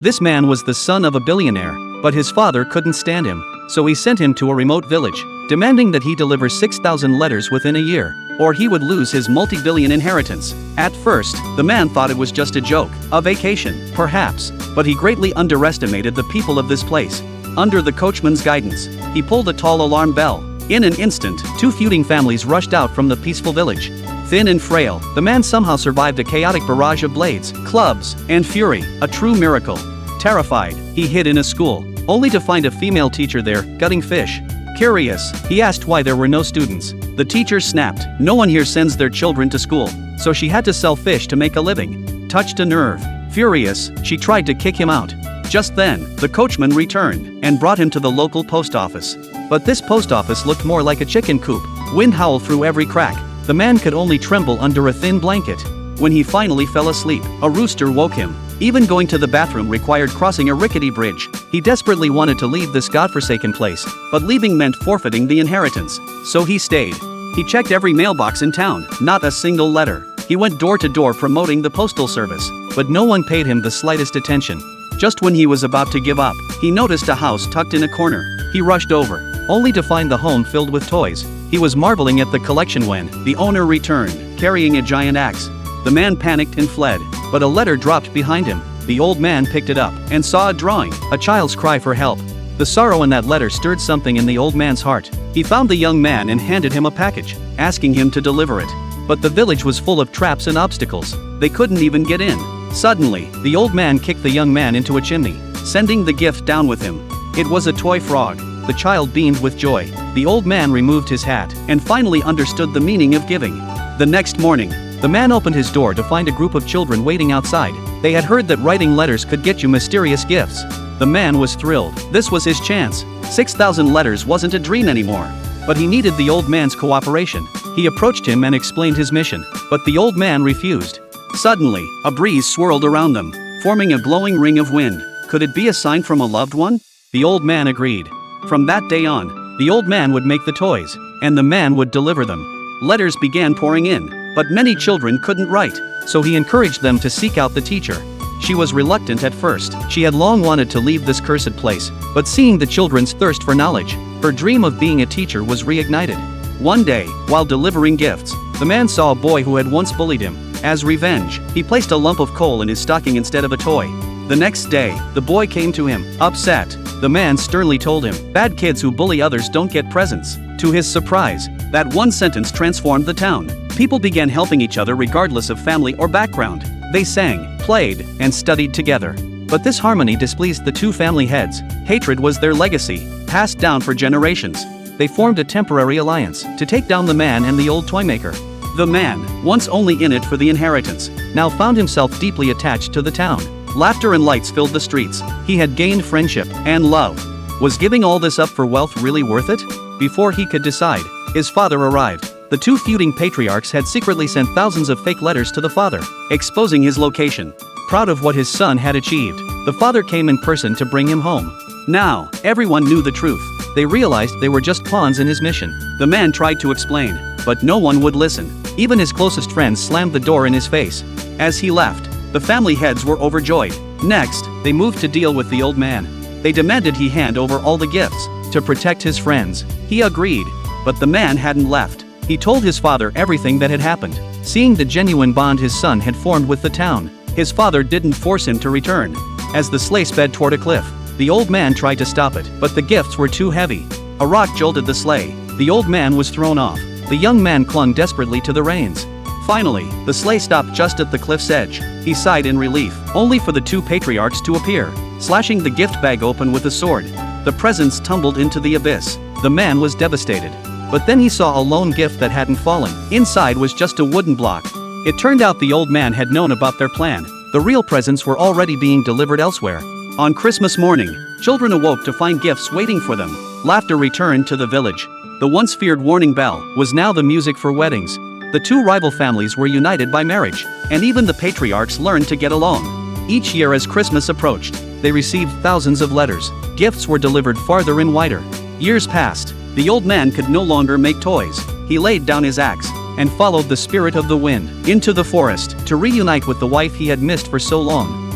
This man was the son of a billionaire, but his father couldn't stand him, so he sent him to a remote village, demanding that he deliver 6,000 letters within a year, or he would lose his multi-billion inheritance. At first, the man thought it was just a joke, a vacation, perhaps, but he greatly underestimated the people of this place. Under the coachman's guidance, he pulled a tall alarm bell. In an instant, two feuding families rushed out from the peaceful village. Thin and frail, the man somehow survived a chaotic barrage of blades, clubs, and fury, a true miracle. Terrified, he hid in a school, only to find a female teacher there, gutting fish. Curious, he asked why there were no students. The teacher snapped, "No one here sends their children to school, so she had to sell fish to make a living." Touched a nerve. Furious, she tried to kick him out. Just then, the coachman returned and brought him to the local post office. But this post office looked more like a chicken coop. Wind howled through every crack. The man could only tremble under a thin blanket. When he finally fell asleep, a rooster woke him. Even going to the bathroom required crossing a rickety bridge. He desperately wanted to leave this godforsaken place, but leaving meant forfeiting the inheritance. So he stayed. He checked every mailbox in town, not a single letter. He went door to door promoting the postal service, but no one paid him the slightest attention. Just when he was about to give up, he noticed a house tucked in a corner. He rushed over, only to find the home filled with toys. He was marveling at the collection when the owner returned, carrying a giant axe. The man panicked and fled, but a letter dropped behind him. The old man picked it up and saw a drawing, a child's cry for help. The sorrow in that letter stirred something in the old man's heart. He found the young man and handed him a package, asking him to deliver it. But the village was full of traps and obstacles. They couldn't even get in. Suddenly, the old man kicked the young man into a chimney, sending the gift down with him. It was a toy frog. The child beamed with joy. The old man removed his hat and finally understood the meaning of giving. The next morning, the man opened his door to find a group of children waiting outside. They had heard that writing letters could get you mysterious gifts. The man was thrilled. This was his chance. 6,000 letters wasn't a dream anymore. But he needed the old man's cooperation. He approached him and explained his mission, but the old man refused. Suddenly, a breeze swirled around them, forming a glowing ring of wind. Could it be a sign from a loved one? The old man agreed. From that day on, the old man would make the toys, and the man would deliver them. Letters began pouring in, but many children couldn't write, so he encouraged them to seek out the teacher. She was reluctant at first. She had long wanted to leave this cursed place, but seeing the children's thirst for knowledge, her dream of being a teacher was reignited. One day, while delivering gifts, the man saw a boy who had once bullied him. As revenge, he placed a lump of coal in his stocking instead of a toy. The next day, the boy came to him, upset. The man sternly told him, "Bad kids who bully others don't get presents." To his surprise, that one sentence transformed the town. People began helping each other regardless of family or background. They sang, played, and studied together. But this harmony displeased the two family heads. Hatred was their legacy, passed down for generations. They formed a temporary alliance to take down the man and the old toymaker. The man, once only in it for the inheritance, now found himself deeply attached to the town. Laughter and lights filled the streets. He had gained friendship and love. Was giving all this up for wealth really worth it? Before he could decide, his father arrived. The two feuding patriarchs had secretly sent thousands of fake letters to the father, exposing his location. Proud of what his son had achieved, the father came in person to bring him home. Now, everyone knew the truth. They realized they were just pawns in his mission. The man tried to explain, but no one would listen. Even his closest friends slammed the door in his face. As he left, the family heads were overjoyed. Next, they moved to deal with the old man. They demanded he hand over all the gifts to protect his friends. He agreed, but the man hadn't left. He told his father everything that had happened, seeing the genuine bond his son had formed with the town. His father didn't force him to return. As the sleigh sped toward a cliff, the old man tried to stop it, but the gifts were too heavy. A rock jolted the sleigh. The old man was thrown off. The young man clung desperately to the reins. Finally, the sleigh stopped just at the cliff's edge. He sighed in relief, only for the two patriarchs to appear, slashing the gift bag open with a sword. The presents tumbled into the abyss. The man was devastated. But then he saw a lone gift that hadn't fallen. Inside was just a wooden block. It turned out the old man had known about their plan. The real presents were already being delivered elsewhere. On Christmas morning, children awoke to find gifts waiting for them. Laughter returned to the village. The once feared warning bell was now the music for weddings. The two rival families were united by marriage, and even the patriarchs learned to get along. Each year as Christmas approached, they received thousands of letters. Gifts were delivered farther and wider. Years passed. The old man could no longer make toys. He laid down his axe and followed the spirit of the wind into the forest to reunite with the wife he had missed for so long.